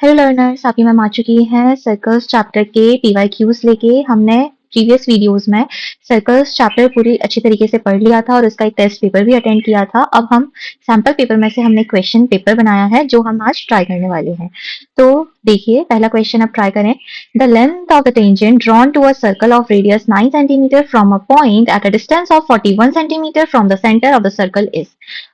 Hello learners, आपकी ma'am आ चुकी हैं सर्कल्स चैप्टर के पीवाईक्यूज लेके। हमने प्रीवियस वीडियोस में सर्कल्स चैप्टर पूरी अच्छी तरीके से पढ़ लिया था और उसका एक टेस्ट पेपर भी अटेंड किया था। अब हम सैम्पल पेपर में से हमने क्वेश्चन पेपर बनाया है जो हम आज ट्राई करने वाले हैं। तो देखिए, पहला क्वेश्चन अब ट्राई करें। The length of the tangent drawn to a circle of radius 9 centimetre from a point at a distance of 41 centimetre from the centre of the circle is.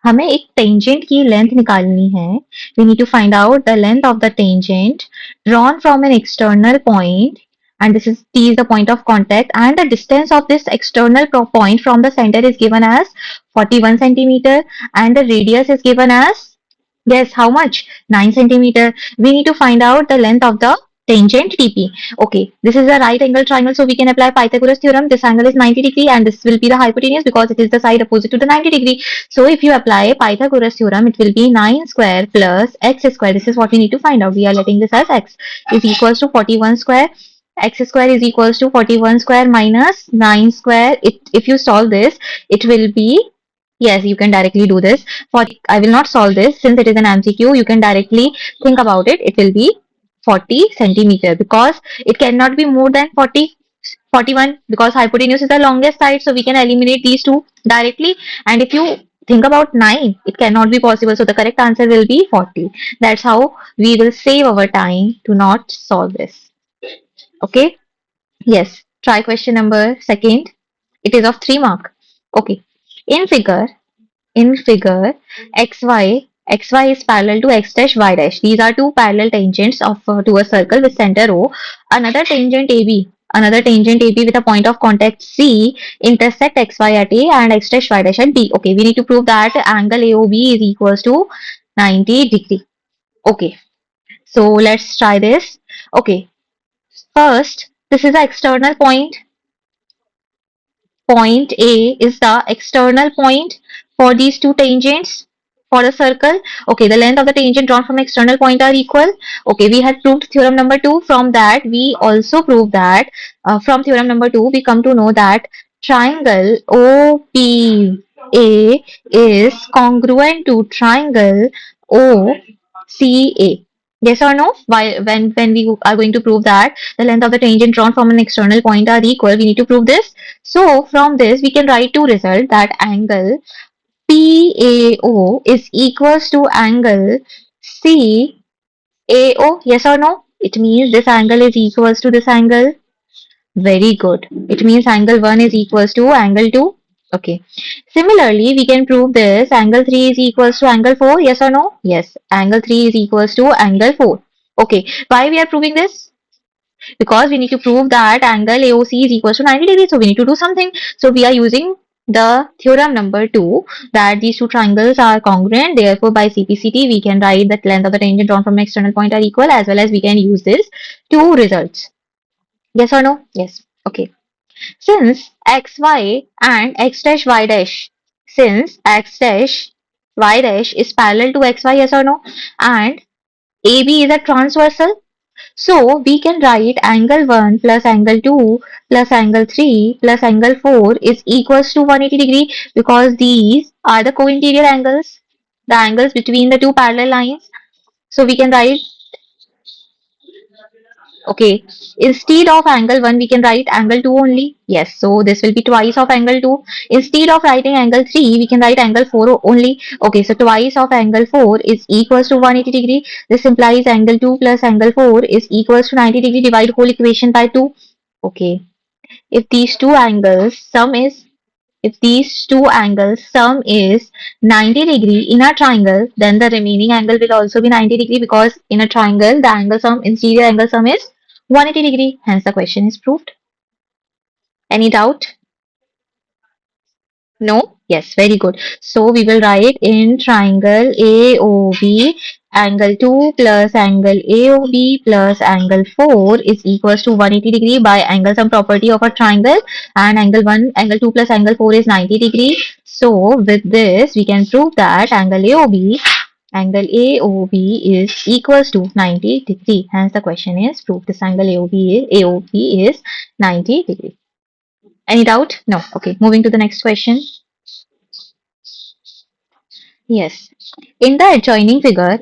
हमें एक टेंजेंट की लेंथ निकालनी है। We need to find out the length of the tangent drawn from an external point, and this is T is the point of contact, and the distance of this external point from the center is given as 41 centimeter, and the radius is given as, guess how much? 9 centimeter. We need to find out the length of the tangent TP. Okay, this is a right angle triangle, so we can apply Pythagoras theorem. This angle is 90 degree and this will be the hypotenuse because it is the side opposite to the 90 degree. So if you apply Pythagoras theorem, it will be 9 square plus x square. This is what we need to find out. We are letting this as x is equals to 41 square. X square is equals to 41 square minus 9 square. If you solve this, it will be, yes, you can directly do this. I will not solve this since it is an MCQ. You can directly think about it. It will be 40 centimeter because it cannot be more than 41 because hypotenuse is the longest side. So we can eliminate these two directly. And if you think about 9, it cannot be possible. So the correct answer will be 40. That's how we will save our time to not solve this. Okay. Yes. Try question number second. It is of 3 mark. Okay. In figure, in figure, xy is parallel to x dash y dash. These are two parallel tangents of to a circle with center O. Another tangent AB with a point of contact C intersect xy at A and x dash y dash at B. Okay, we need to prove that angle AOB is equals to 90 degree. Okay, so let's try this. Okay, first, this is the external point. Point A is the external point for these two tangents for a circle. Okay, the length of the tangent drawn from external point are equal. Okay, we had proved theorem number 2. From that, we also proved that from theorem number 2, we come to know that triangle OPA is congruent to triangle OCA. Yes or no? Why, when we are going to prove that the length of the tangent drawn from an external point are equal, we need to prove this. So from this we can write two results that angle PAO is equals to angle CAO. Yes or no? It means this angle is equals to this angle. Very good. It means angle 1 is equals to angle 2. Okay. Similarly, we can prove this angle 3 is equals to angle 4. Yes or no? Yes. Angle 3 is equals to angle 4. Okay. Why we are proving this? Because we need to prove that angle AOC is equals to 90 degrees. So we need to do something. So we are using the theorem number 2 that these two triangles are congruent. Therefore, by CPCT, we can write that length of the tangent drawn from external point are equal, as well as we can use this two results. Yes or no? Yes. Okay. Since xy and x dash y dash, since x dash y dash is parallel to xy, yes or no? And AB is a transversal, so we can write angle 1 plus angle 2 plus angle 3 plus angle 4 is equals to 180 degree because these are the co-interior angles, the angles between the two parallel lines. So we can write, okay, instead of angle 1 we can write angle 2 only. Yes, so this will be twice of angle 2. Instead of writing angle 3 we can write angle 4 only. Okay, so twice of angle 4 is equals to 180 degree. This implies angle 2 plus angle 4 is equals to 90 degree. Divide whole equation by 2. Okay, if these two angles sum is, if these two angles sum is 90 degree in a triangle, then the remaining angle will also be 90 degree because in a triangle the angle sum, interior angle sum is 180 degree. Hence the question is proved. Any doubt? No? Yes, very good. So we will write in triangle AOB, angle 2 plus angle AOB plus angle 4 is equals to 180 degree by angle sum property of a triangle, and angle 1, angle 2 plus angle 4 is 90 degree. So with this we can prove that angle AOB is equals to 90 degree. Hence the question is proved. This angle AOB is 90 degree. Any doubt? No. Okay, moving to the next question. Yes. In the adjoining figure,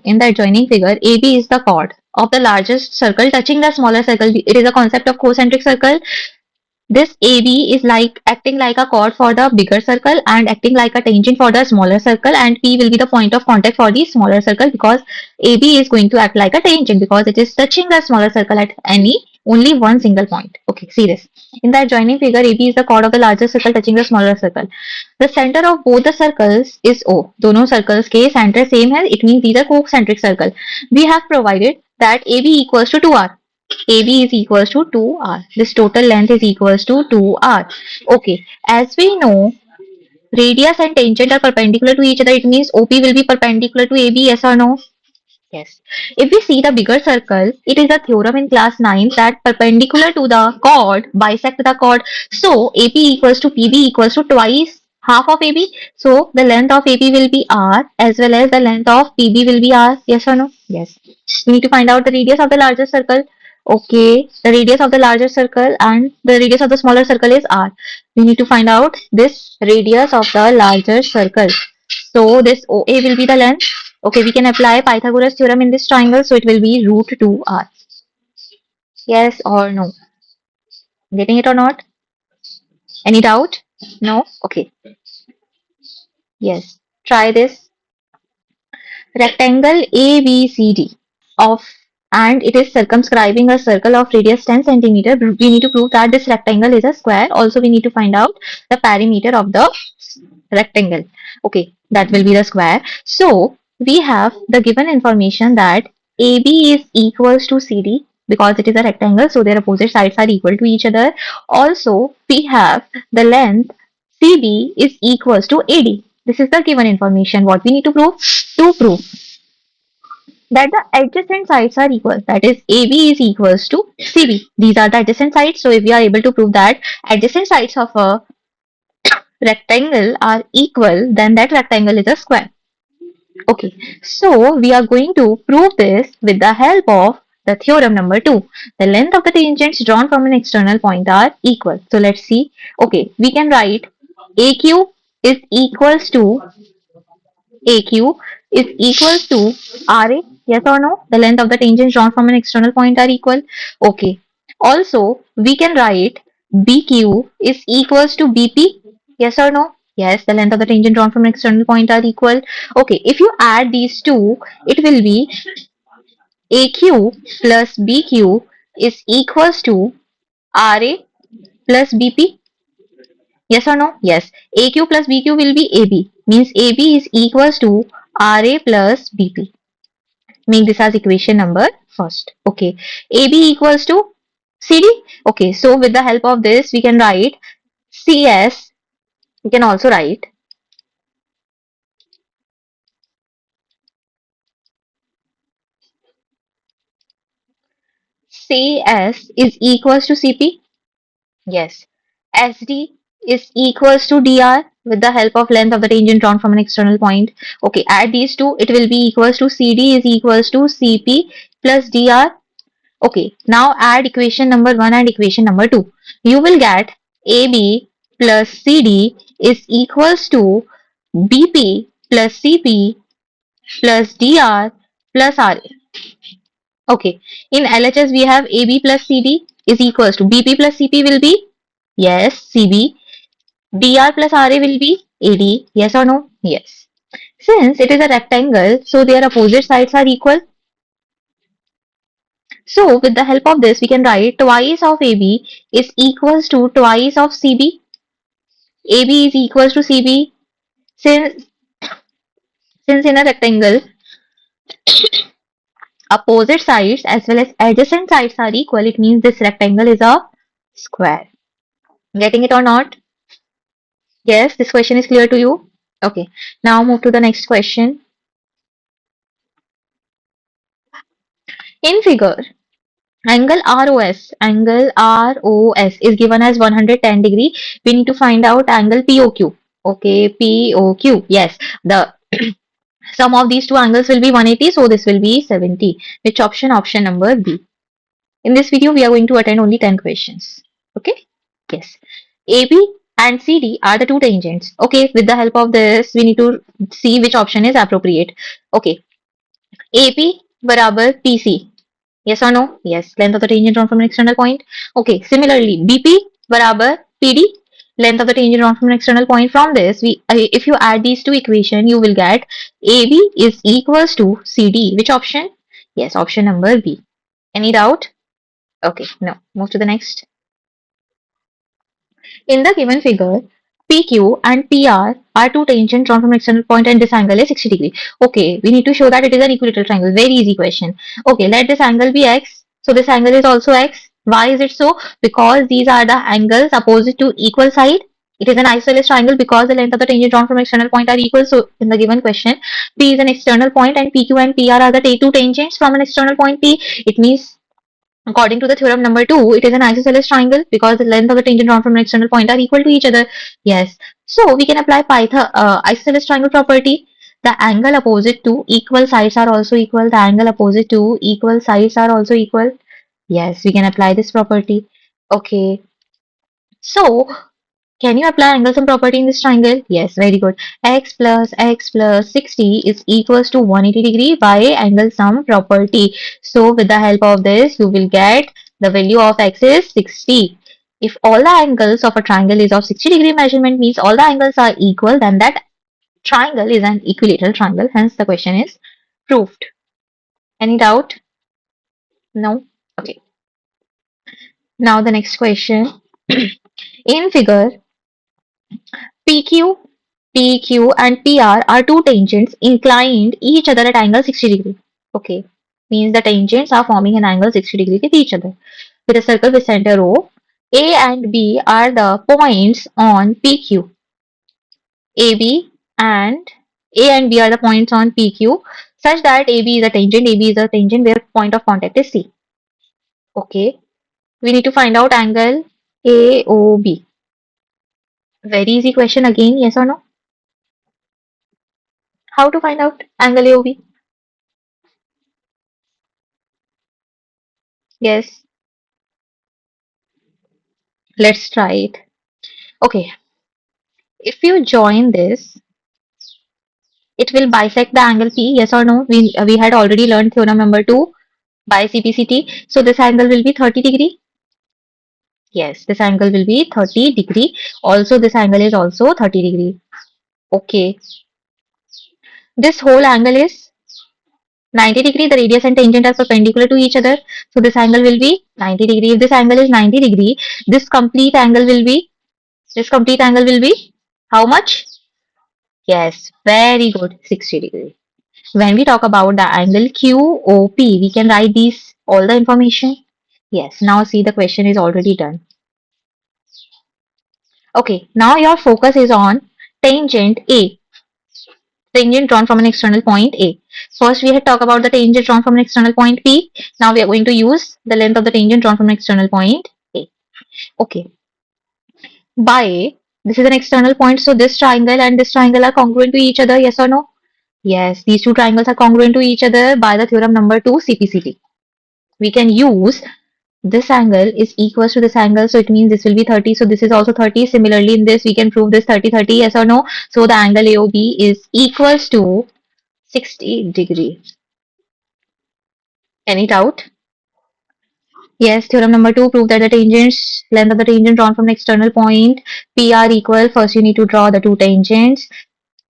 AB is the chord of the largest circle touching the smaller circle. It is a concept of concentric circle. This AB is like acting like a chord for the bigger circle and acting like a tangent for the smaller circle, and P will be the point of contact for the smaller circle because AB is going to act like a tangent because it is touching the smaller circle at any only one single point. Okay, see this. In the adjoining figure, AB is the chord of the larger circle touching the smaller circle. The center of both the circles is O. दोनों circles के center same है. It means these are concentric circle. We have provided that AB equals to 2R. AB is equals to 2R. This total length is equals to 2R. Okay, as we know, radius and tangent are perpendicular to each other. It means OP will be perpendicular to AB, yes or no? Yes. If we see the bigger circle, it is a theorem in class 9 that perpendicular to the chord bisect the chord. So AP equals to PB equals to twice half of AB. So the length of AB will be R as well as the length of PB will be R. Yes or no? Yes. We need to find out the radius of the larger circle. Okay, the radius of the larger circle and the radius of the smaller circle is R. We need to find out this radius of the larger circle. So this OA will be the length. Okay, we can apply Pythagoras theorem in this triangle, so it will be root 2R. Yes or no? Getting it or not? Any doubt? No? Okay. Yes. Try this. Rectangle ABCD of and it is circumscribing a circle of radius 10 centimeter. We need to prove that this rectangle is a square. Also, we need to find out the perimeter of the rectangle. Okay, that will be the square. So, we have the given information that AB is equals to CD because it is a rectangle, so their opposite sides are equal to each other. Also, we have the length CB is equals to AD. This is the given information. What we need to prove? To prove that the adjacent sides are equal. That is, AB is equals to CB. These are the adjacent sides. So if we are able to prove that adjacent sides of a rectangle are equal, then that rectangle is a square. Okay, so we are going to prove this with the help of the theorem number 2. The length of the tangents drawn from an external point are equal. So let's see. Okay, we can write AQ is equals to AQ is equals to RA. Yes or no? The length of the tangents drawn from an external point are equal. Okay. Also, we can write BQ is equals to BP. Yes or no? Yes, the length of the tangent drawn from an external point are equal. Okay, if you add these two, it will be AQ plus BQ is equals to RA plus BP. Yes or no? Yes. AQ plus BQ will be AB. Means AB is equals to RA plus BP. Make this as equation number first. Okay. AB equals to CD. Okay. So with the help of this, we can write CS. We can also write CS is equals to CP. Yes. SD is equals to DR with the help of length of the tangent drawn from an external point. Okay, add these two, it will be equals to CD is equals to CP plus DR. Okay, now add equation number 1 and equation number 2. You will get AB plus CD is equals to BP plus CP plus DR plus RA. Okay, in LHS we have AB plus CD is equals to BP plus CP will be yes, CB. DR plus RA will be AD. Yes or no? Yes. Since it is a rectangle, so their opposite sides are equal. So with the help of this, we can write twice of AB is equals to twice of CB. AB is equals to CB. Since in a rectangle, opposite sides as well as adjacent sides are equal, it means this rectangle is a square. Getting it or not? Yes, this question is clear to you? Okay. Now move to the next question. In figure, angle ROS is given as 110 degree. We need to find out angle POQ. Okay, POQ. Yes, the sum of these two angles will be 180, so this will be 70. Which option? Option number B. In this video, we are going to attend only 10 questions. Okay? Yes. AB and CD are the two tangents. Okay, with the help of this, we need to see which option is appropriate. Okay. AP बराबर PC. Yes or no? Yes. Length of the tangent drawn from an external point. Okay. Similarly, BP barabar PD. Length of the tangent drawn from an external point. From this, if you add these two equations, you will get AB is equals to CD. Which option? Yes, option number B. Any doubt? Okay. No. Move to the next. In the given figure, PQ and PR are two tangents drawn from an external point and this angle is 60 degree. Okay, we need to show that it is an equilateral triangle. Very easy question. Okay, let this angle be X. So this angle is also X. Why is it so? Because these are the angles opposite to equal side. It is an isosceles triangle because the length of the tangent drawn from external point are equal. So in the given question, P is an external point and PQ and PR are the two tangents from an external point P. It means according to the theorem number 2, it is an isosceles triangle because the length of the tangent drawn from an external point are equal to each other. Yes. So we can apply isosceles triangle property. The angle opposite to equal sides are also equal. The angle opposite to equal sides are also equal. Yes, we can apply this property. Okay. So can you apply angle sum property in this triangle? Yes, very good. X plus 60 is equals to 180 degree by angle sum property. So with the help of this, you will get the value of x is 60. If all the angles of a triangle is of 60-degree measurement means all the angles are equal, then that triangle is an equilateral triangle. Hence the question is proved. Any doubt? No? Okay. Now the next question. In figure, PQ, PQ and PR are two tangents inclined each other at angle 60 degree. Okay, means the tangents are forming an angle 60 degree with each other. With a circle with center O, A and B are the points on PQ. AB and A and B are the points on PQ such that AB is a tangent, AB is a tangent where point of contact is C. Okay, we need to find out angle AOB. Very easy question again, yes or no? How to find out angle AOB? Yes, let's try it. Okay, if you join this, it will bisect the angle P, yes or no? We had already learned theorem number 2 by CPCT. So this angle will be 30 degree. Yes, this angle will be 30 degree. Also, this angle is also 30 degree. Okay, this whole angle is 90 degree. The radius and tangent are perpendicular to each other. So this angle will be 90 degree. If this angle is 90 degree, this complete angle will be how much? Yes, very good, 60 degree. When we talk about the angle QOP, we can write these all the information. Yes, now see the question is already done. Okay, now your focus is on tangent A, tangent drawn from an external point A. First, we had talked about the tangent drawn from an external point P. Now we are going to use the length of the tangent drawn from an external point A. Okay, by this is an external point, so this triangle and this triangle are congruent to each other, yes or no? Yes, these two triangles are congruent to each other by the theorem number 2 CPCT. We can use this angle is equals to this angle, so it means this will be 30, so this is also 30. Similarly, in this we can prove this 30 30, yes or no? So the angle AOB is equals to 60 degree. Any doubt? Yes, theorem number 2 prove that the tangents length of the tangent drawn from an external point P are equal. First you need to draw the two tangents.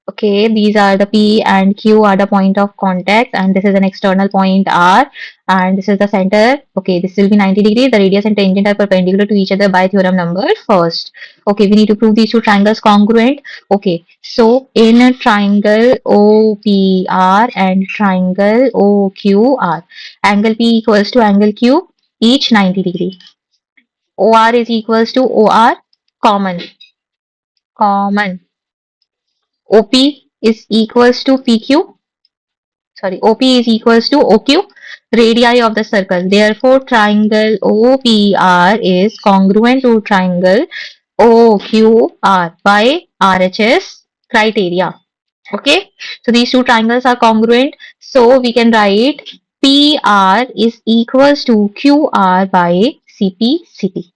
Okay, these are the P and Q are the point of contact, and this is an external point R, and this is the center. Okay, this will be 90 degrees. The radius and tangent are perpendicular to each other by theorem number first. Okay, we need to prove these two triangles congruent. Okay, so in a triangle OPR and triangle OQR, angle P equals to angle Q, each 90 degree. OR is equals to OR, common, common. OP is equals to PQ, sorry, OP is equals to OQ, radii of the circle. Therefore, triangle OPR is congruent to triangle OQR by RHS criteria. Okay, so these two triangles are congruent. So we can write PR is equals to QR by CPCT.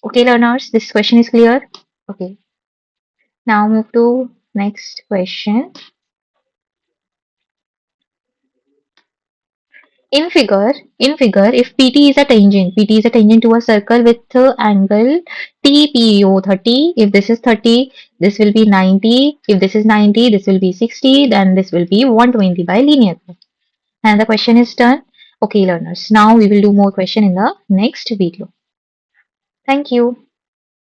Okay, learners, this question is clear. Okay, now move to next question. In figure, if PT is a tangent, PT is a tangent to a circle with angle TPO 30. If this is 30, this will be 90. If this is 90, this will be 60. Then this will be 120 by linear curve. And the question is done. Okay, learners. Now we will do more question in the next video. Thank you.